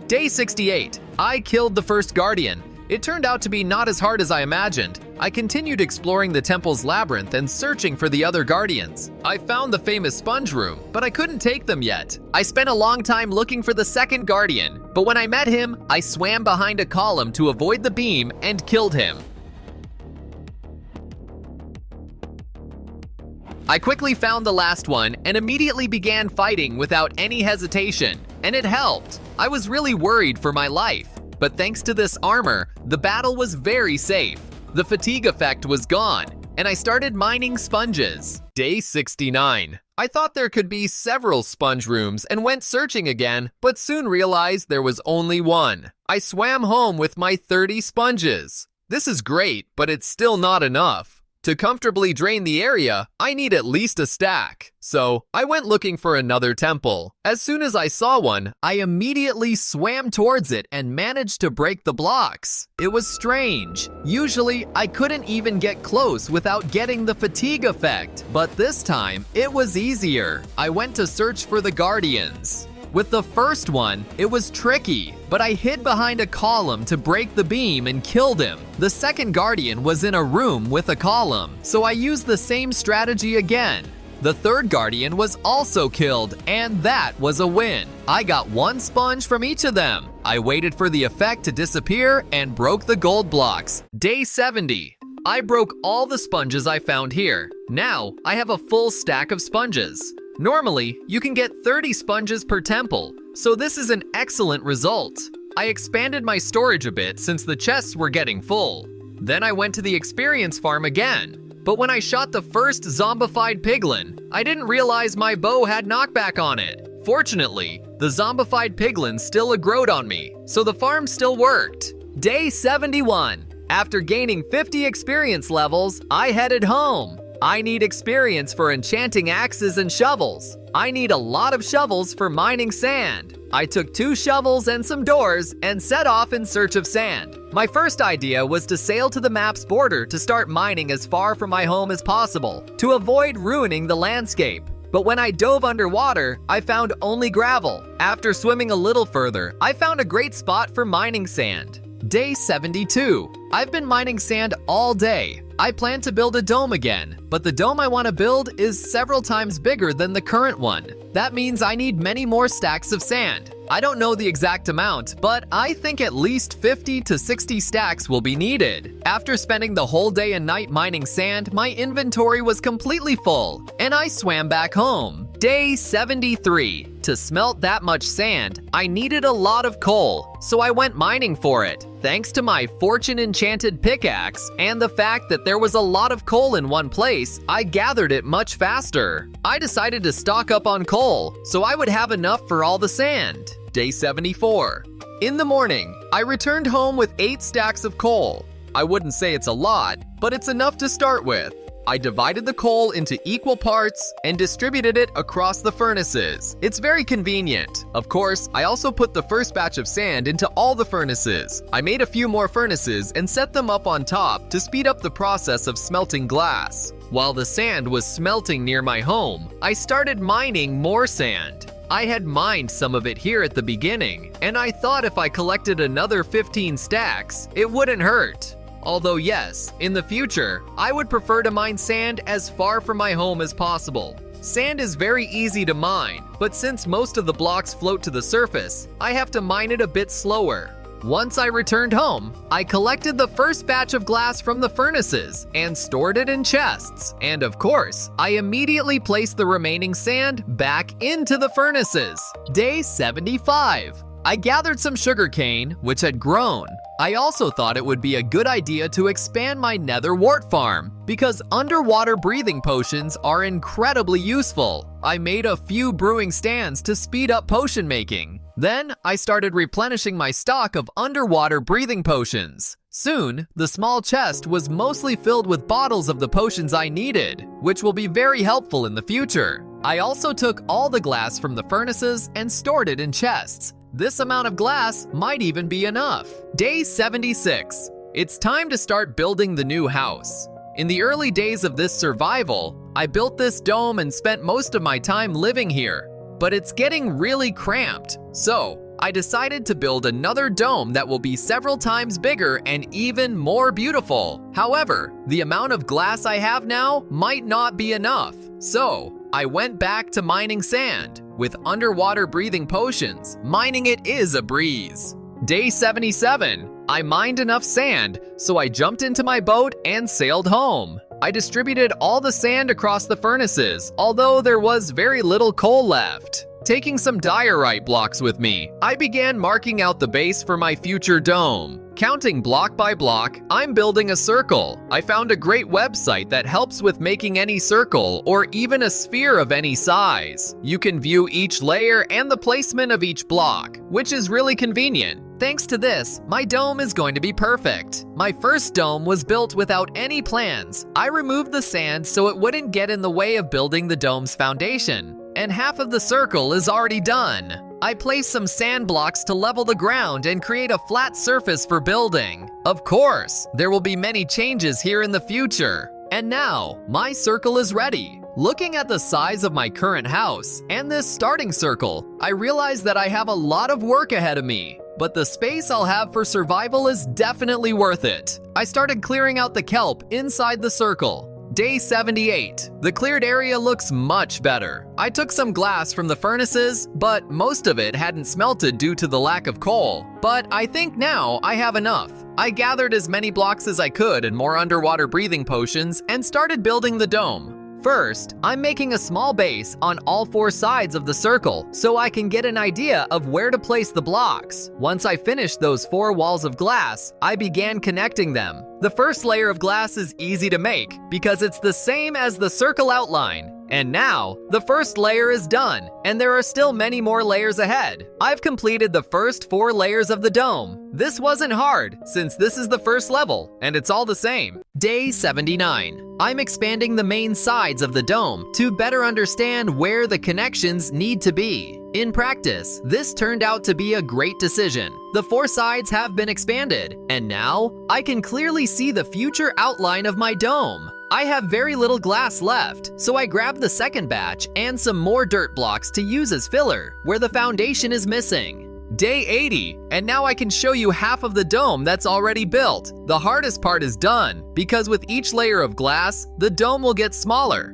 Day 68. I killed the first guardian. It turned out to be not as hard as I imagined. I continued exploring the temple's labyrinth and searching for the other guardians. I found the famous sponge room, but I couldn't take them yet. I spent a long time looking for the second guardian, but when I met him, I swam behind a column to avoid the beam and killed him. I quickly found the last one and immediately began fighting without any hesitation, and it helped. I was really worried for my life, but thanks to this armor, the battle was very safe. The fatigue effect was gone, and I started mining sponges. Day 69. I thought there could be several sponge rooms and went searching again, but soon realized there was only one. I swam home with my 30 sponges. This is great, but it's still not enough. To comfortably drain the area, I need at least a stack. So I went looking for another temple. As soon as I saw one, I immediately swam towards it and managed to break the blocks. It was strange. Usually, I couldn't even get close without getting the fatigue effect, but this time, it was easier. I went to search for the guardians. With the first one, it was tricky, but I hid behind a column to break the beam and killed him. The second guardian was in a room with a column, so I used the same strategy again. The third guardian was also killed, and that was a win. I got one sponge from each of them. I waited for the effect to disappear and broke the gold blocks. Day 70. I broke all the sponges I found here. Now, I have a full stack of sponges. Normally, you can get 30 sponges per temple, so this is an excellent result. I expanded my storage a bit since the chests were getting full. Then I went to the experience farm again. But when I shot the first zombified piglin, I didn't realize my bow had knockback on it. Fortunately, the zombified piglin still aggroed on me, so the farm still worked. Day 71. After gaining 50 experience levels, I headed home. I need experience for enchanting axes and shovels. I need a lot of shovels for mining sand. I took 2 shovels and some doors and set off in search of sand. My first idea was to sail to the map's border to start mining as far from my home as possible, to avoid ruining the landscape. But when I dove underwater, I found only gravel. After swimming a little further, I found a great spot for mining sand. Day 72. I've been mining sand all day. I plan to build a dome again, but the dome I want to build is several times bigger than the current one. That means I need many more stacks of sand. I don't know the exact amount, but I think at least 50 to 60 stacks will be needed. After spending the whole day and night mining sand, my inventory was completely full, and I swam back home. Day 73. To smelt that much sand, I needed a lot of coal, so I went mining for it. Thanks to my fortune-enchanted pickaxe and the fact that there was a lot of coal in one place, I gathered it much faster. I decided to stock up on coal, so I would have enough for all the sand. Day 74. In the morning, I returned home with 8 stacks of coal. I wouldn't say it's a lot, but it's enough to start with. I divided the coal into equal parts and distributed it across the furnaces. It's very convenient. Of course, I also put the first batch of sand into all the furnaces. I made a few more furnaces and set them up on top to speed up the process of smelting glass. While the sand was smelting near my home, I started mining more sand. I had mined some of it here at the beginning, and I thought if I collected another 15 stacks, it wouldn't hurt. Although yes, in the future, I would prefer to mine sand as far from my home as possible. Sand is very easy to mine, but since most of the blocks float to the surface, I have to mine it a bit slower. Once I returned home, I collected the first batch of glass from the furnaces and stored it in chests. And of course, I immediately placed the remaining sand back into the furnaces. Day 75. I gathered some sugarcane, which had grown. I also thought it would be a good idea to expand my nether wart farm because underwater breathing potions are incredibly useful. I made a few brewing stands to speed up potion making. Then I started replenishing my stock of underwater breathing potions. Soon, the small chest was mostly filled with bottles of the potions I needed, which will be very helpful in the future. I also took all the glass from the furnaces and stored it in chests. This amount of glass might even be enough. Day 76. It's time to start building the new house. In the early days of this survival, I built this dome and spent most of my time living here, but it's getting really cramped. So, I decided to build another dome that will be several times bigger and even more beautiful. However, the amount of glass I have now might not be enough. So, I went back to mining sand. With underwater breathing potions, mining it is a breeze. Day 77. I mined enough sand, so I jumped into my boat and sailed home. I distributed all the sand across the furnaces, although there was very little coal left. Taking some diorite blocks with me, I began marking out the base for my future dome. Counting block by block, I'm building a circle. I found a great website that helps with making any circle or even a sphere of any size. You can view each layer and the placement of each block, which is really convenient. Thanks to this, my dome is going to be perfect. My first dome was built without any plans. I removed the sand so it wouldn't get in the way of building the dome's foundation. And half of the circle is already done. I placed some sand blocks to level the ground and create a flat surface for building. Of course, there will be many changes here in the future. And now, my circle is ready. Looking at the size of my current house and this starting circle, I realize that I have a lot of work ahead of me. But the space I'll have for survival is definitely worth it. I started clearing out the kelp inside the circle. Day 78. The cleared area looks much better. I took some glass from the furnaces, but most of it hadn't smelted due to the lack of coal. But I think now I have enough. I gathered as many blocks as I could and more underwater breathing potions and started building the dome. First, I'm making a small base on all 4 sides of the circle so I can get an idea of where to place the blocks. Once I finished those 4 walls of glass, I began connecting them. The first layer of glass is easy to make because it's the same as the circle outline. And now, the first layer is done, and there are still many more layers ahead. I've completed the first 4 layers of the dome. This wasn't hard, since this is the first level, and it's all the same. Day 79. I'm expanding the main sides of the dome to better understand where the connections need to be. In practice, this turned out to be a great decision. The 4 sides have been expanded, and now I can clearly see the future outline of my dome. I have very little glass left, so I grabbed the second batch and some more dirt blocks to use as filler where the foundation is missing. Day 80, and now I can show you half of the dome that's already built. The hardest part is done, because with each layer of glass, the dome will get smaller.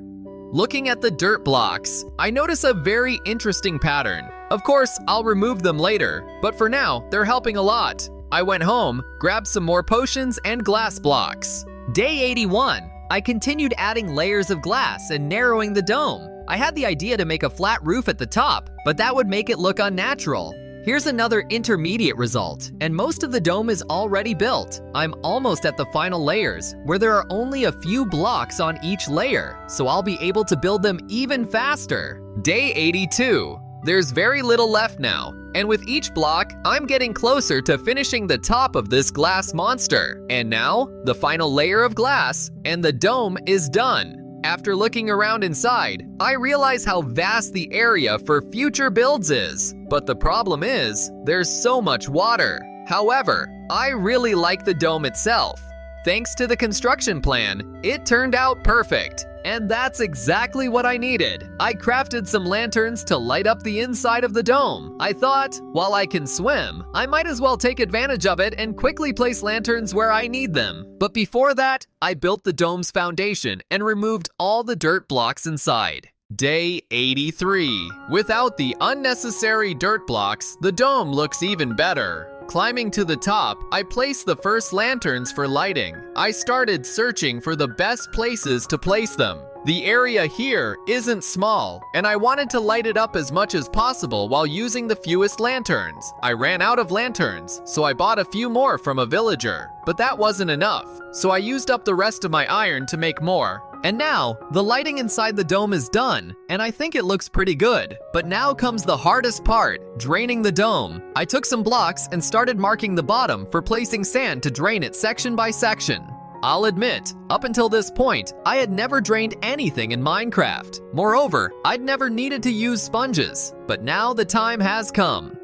Looking at the dirt blocks, I notice a very interesting pattern. Of course, I'll remove them later, but for now, they're helping a lot. I went home, grabbed some more potions and glass blocks. Day 81. I continued adding layers of glass and narrowing the dome. I had the idea to make a flat roof at the top, but that would make it look unnatural. Here's another intermediate result, and most of the dome is already built. I'm almost at the final layers, where there are only a few blocks on each layer, so I'll be able to build them even faster. Day 82. There's very little left now, and with each block, I'm getting closer to finishing the top of this glass monster. And now, the final layer of glass, and the dome is done. After looking around inside, I realize how vast the area for future builds is. But the problem is, there's so much water. However, I really like the dome itself. Thanks to the construction plan, it turned out perfect. And that's exactly what I needed. I crafted some lanterns to light up the inside of the dome. I thought, while I can swim, I might as well take advantage of it and quickly place lanterns where I need them. But before that, I built the dome's foundation and removed all the dirt blocks inside. Day 83. Without the unnecessary dirt blocks, the dome looks even better. Climbing to the top, I placed the first lanterns for lighting. I started searching for the best places to place them. The area here isn't small, and I wanted to light it up as much as possible while using the fewest lanterns. I ran out of lanterns, so I bought a few more from a villager. But that wasn't enough, so I used up the rest of my iron to make more. And now, the lighting inside the dome is done, and I think it looks pretty good. But now comes the hardest part, draining the dome. I took some blocks and started marking the bottom for placing sand to drain it section by section. I'll admit, up until this point, I had never drained anything in Minecraft. Moreover, I'd never needed to use sponges, but now the time has come.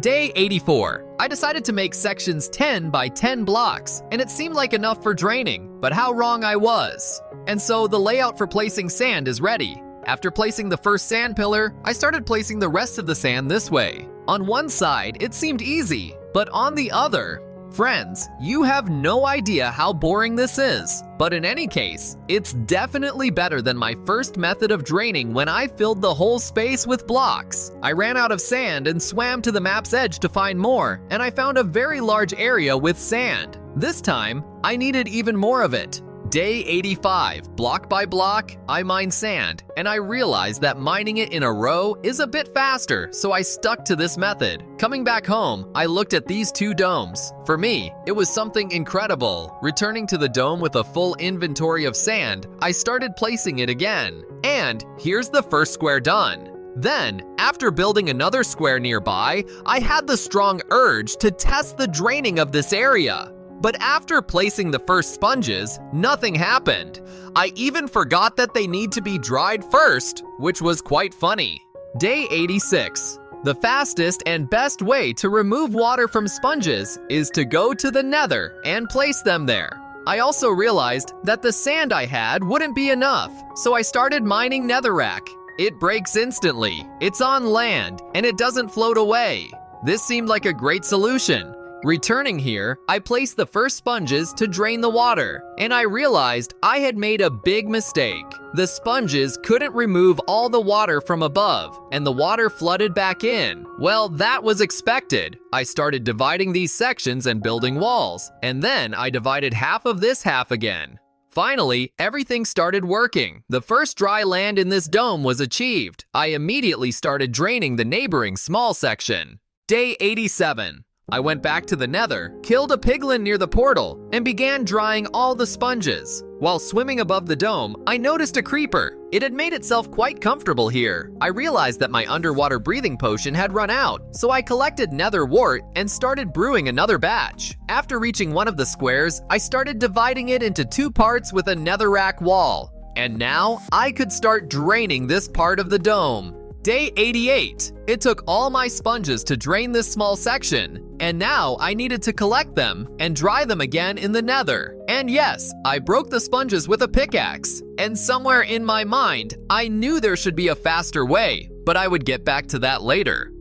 Day 84. I decided to make sections 10 by 10 blocks, and it seemed like enough for draining, but how wrong I was. And so the layout for placing sand is ready. After placing the first sand pillar, I started placing the rest of the sand this way. On one side, it seemed easy, but on the other, friends, you have no idea how boring this is. But in any case, it's definitely better than my first method of draining when I filled the whole space with blocks. I ran out of sand and swam to the map's edge to find more, and I found a very large area with sand. This time, I needed even more of it. Day 85, block by block, I mined sand, and I realized that mining it in a row is a bit faster, so I stuck to this method. Coming back home, I looked at these two domes. For me, it was something incredible. Returning to the dome with a full inventory of sand, I started placing it again. And here's the first square done. Then, after building another square nearby, I had the strong urge to test the draining of this area. But after placing the first sponges, nothing happened. I even forgot that they need to be dried first, which was quite funny. Day 86. The fastest and best way to remove water from sponges is to go to the nether and place them there. I also realized that the sand I had wouldn't be enough, so I started mining netherrack. It breaks instantly, it's on land, and it doesn't float away. This seemed like a great solution. Returning here, I placed the first sponges to drain the water, and I realized I had made a big mistake. The sponges couldn't remove all the water from above, and the water flooded back in. Well, that was expected. I started dividing these sections and building walls, and then I divided half of this half again. Finally, everything started working. The first dry land in this dome was achieved. I immediately started draining the neighboring small section. Day 87. I went back to the nether, killed a piglin near the portal, and began drying all the sponges. While swimming above the dome, I noticed a creeper. It had made itself quite comfortable here. I realized that my underwater breathing potion had run out, so I collected nether wart and started brewing another batch. After reaching one of the squares, I started dividing it into two parts with a netherrack wall. And now, I could start draining this part of the dome. Day 88. It took all my sponges to drain this small section, and now I needed to collect them and dry them again in the nether. And yes, I broke the sponges with a pickaxe. And somewhere in my mind, I knew there should be a faster way, but I would get back to that later.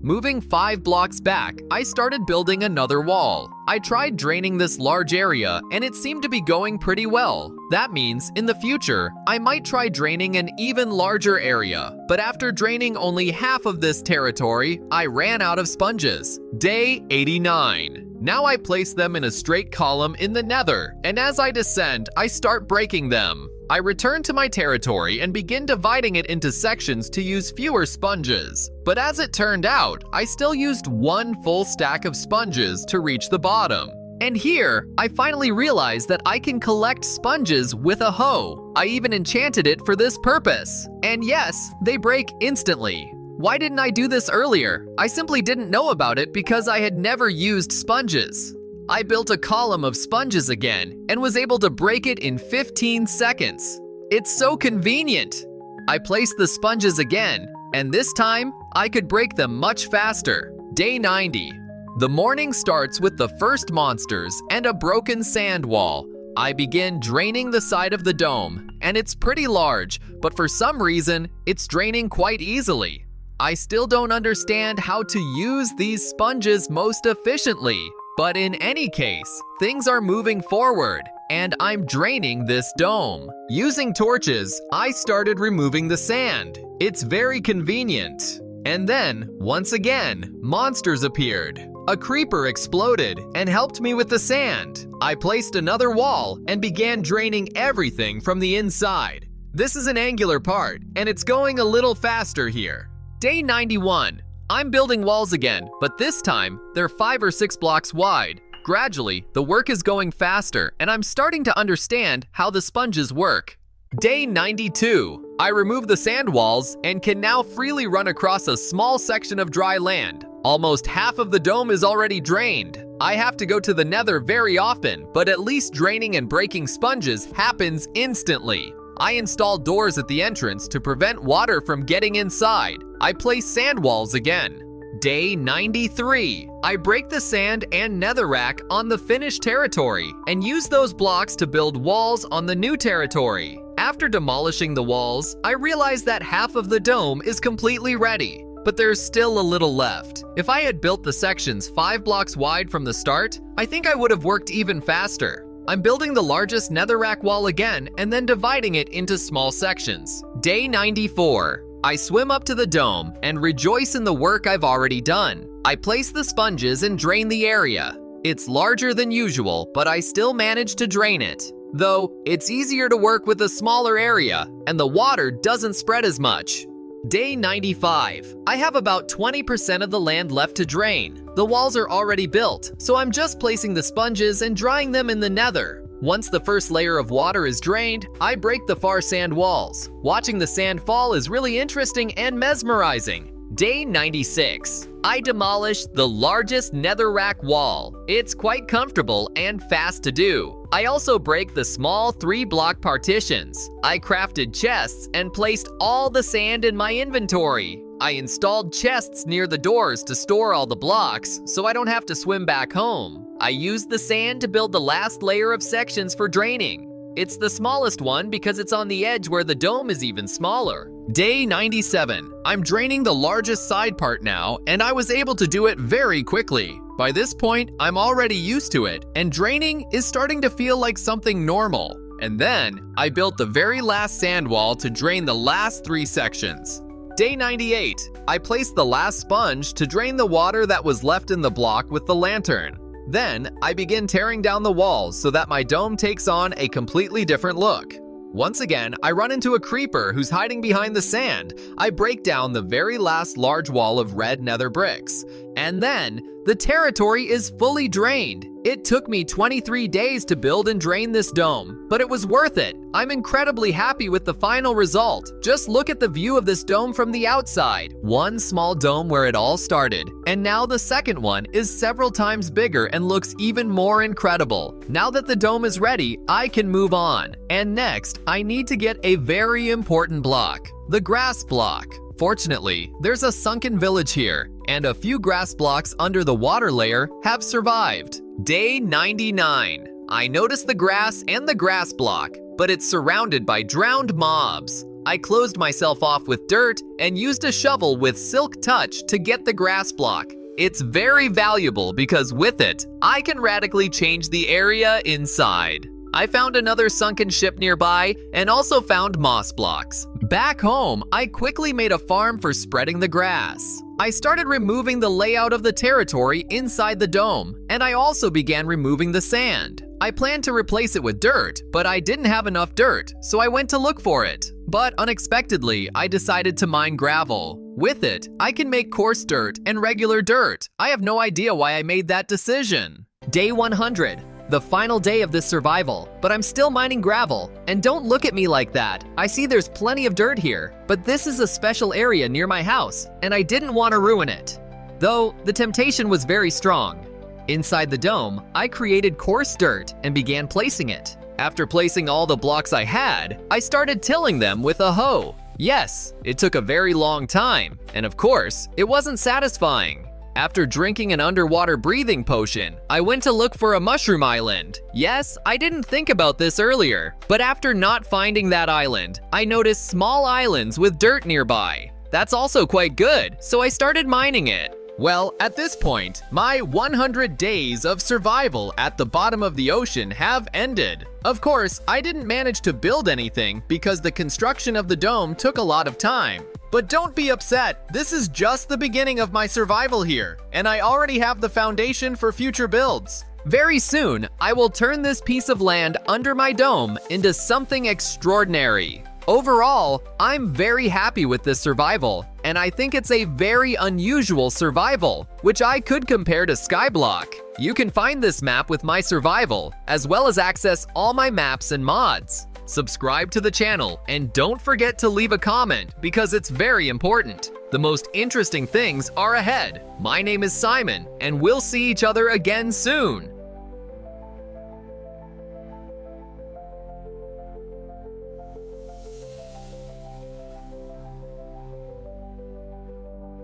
Moving 5 blocks back, I started building another wall. I tried draining this large area, and it seemed to be going pretty well. That means, in the future, I might try draining an even larger area. But after draining only half of this territory, I ran out of sponges. Day 89. Now I place them in a straight column in the nether, and as I descend, I start breaking them. I return to my territory and begin dividing it into sections to use fewer sponges. But as it turned out, I still used one full stack of sponges to reach the bottom. And here, I finally realized that I can collect sponges with a hoe. I even enchanted it for this purpose. And yes, they break instantly. Why didn't I do this earlier? I simply didn't know about it because I had never used sponges. I built a column of sponges again and was able to break it in 15 seconds. It's so convenient. I placed the sponges again, and this time I could break them much faster. Day 90. The morning starts with the first monsters and a broken sand wall. I begin draining the side of the dome, and it's pretty large, but for some reason, it's draining quite easily. I still don't understand how to use these sponges most efficiently. But in any case, things are moving forward, and I'm draining this dome. Using torches, I started removing the sand. It's very convenient. And then, once again, monsters appeared. A creeper exploded and helped me with the sand. I placed another wall and began draining everything from the inside. This is an angular part, and it's going a little faster here. Day 91. I'm building walls again, but this time, they're 5 or 6 blocks wide. Gradually, the work is going faster, and I'm starting to understand how the sponges work. Day 92. I removed the sand walls and can now freely run across a small section of dry land. Almost half of the dome is already drained. I have to go to the nether very often, but at least draining and breaking sponges happens instantly. I installed doors at the entrance to prevent water from getting inside. I placed sand walls again. Day 93. I break the sand and netherrack on the finished territory and use those blocks to build walls on the new territory. After demolishing the walls, I realize that half of the dome is completely ready, but there's still a little left. If I had built the sections 5 blocks wide from the start, I think I would have worked even faster. I'm building the largest netherrack wall again and then dividing it into small sections. Day 94. I swim up to the dome and rejoice in the work I've already done. I place the sponges and drain the area. It's larger than usual, but I still manage to drain it. Though, it's easier to work with a smaller area, and the water doesn't spread as much. Day 95. I have about 20% of the land left to drain. The walls are already built, so I'm just placing the sponges and drying them in the nether. Once the first layer of water is drained, I break the far sand walls. Watching the sand fall is really interesting and mesmerizing. Day 96. I demolished the largest netherrack wall. It's quite comfortable and fast to do. I also break the small 3-block partitions. I crafted chests and placed all the sand in my inventory. I installed chests near the doors to store all the blocks, so I don't have to swim back home. I used the sand to build the last layer of sections for draining. It's the smallest one because it's on the edge where the dome is even smaller. Day 97. I'm draining the largest side part now, and I was able to do it very quickly. By this point, I'm already used to it, and draining is starting to feel like something normal. And then, I built the very last sand wall to drain the last 3 sections. Day 98. I placed the last sponge to drain the water that was left in the block with the lantern. Then, I begin tearing down the walls so that my dome takes on a completely different look. Once again, I run into a creeper who's hiding behind the sand. I break down the very last large wall of red nether bricks. And then, the territory is fully drained. It took me 23 days to build and drain this dome, but it was worth it. I'm incredibly happy with the final result. Just look at the view of this dome from the outside. One small dome where it all started, and now the second one is several times bigger and looks even more incredible. Now that the dome is ready, I can move on. And next, I need to get a very important block, the grass block. Fortunately, there's a sunken village here, and a few grass blocks under the water layer have survived. Day 99. I notice the grass and the grass block, but it's surrounded by drowned mobs. I closed myself off with dirt and used a shovel with silk touch to get the grass block. It's very valuable because with it, I can radically change the area inside. I found another sunken ship nearby and also found moss blocks. Back home, I quickly made a farm for spreading the grass. I started removing the layout of the territory inside the dome, and I also began removing the sand. I planned to replace it with dirt, but I didn't have enough dirt, so I went to look for it. But unexpectedly, I decided to mine gravel. With it, I can make coarse dirt and regular dirt. I have no idea why I made that decision. Day 100. The final day of this survival, but I'm still mining gravel. And don't look at me like that. I see there's plenty of dirt here, but this is a special area near my house, and I didn't want to ruin it. Though, the temptation was very strong. Inside the dome, I created coarse dirt and began placing it. After placing all the blocks I had, I started tilling them with a hoe. Yes, it took a very long time, and of course, it wasn't satisfying. After drinking an underwater breathing potion, I went to look for a mushroom island. Yes, I didn't think about this earlier, but after not finding that island, I noticed small islands with dirt nearby. That's also quite good, so I started mining it. Well, at this point, my 100 days of survival at the bottom of the ocean have ended. Of course, I didn't manage to build anything because the construction of the dome took a lot of time. But don't be upset, this is just the beginning of my survival here, and I already have the foundation for future builds. Very soon, I will turn this piece of land under my dome into something extraordinary. Overall, I'm very happy with this survival, and I think it's a very unusual survival, which I could compare to Skyblock. You can find this map with my survival, as well as access all my maps and mods. Subscribe to the channel, and don't forget to leave a comment because it's very important. The most interesting things are ahead. My name is Simon, and we'll see each other again soon.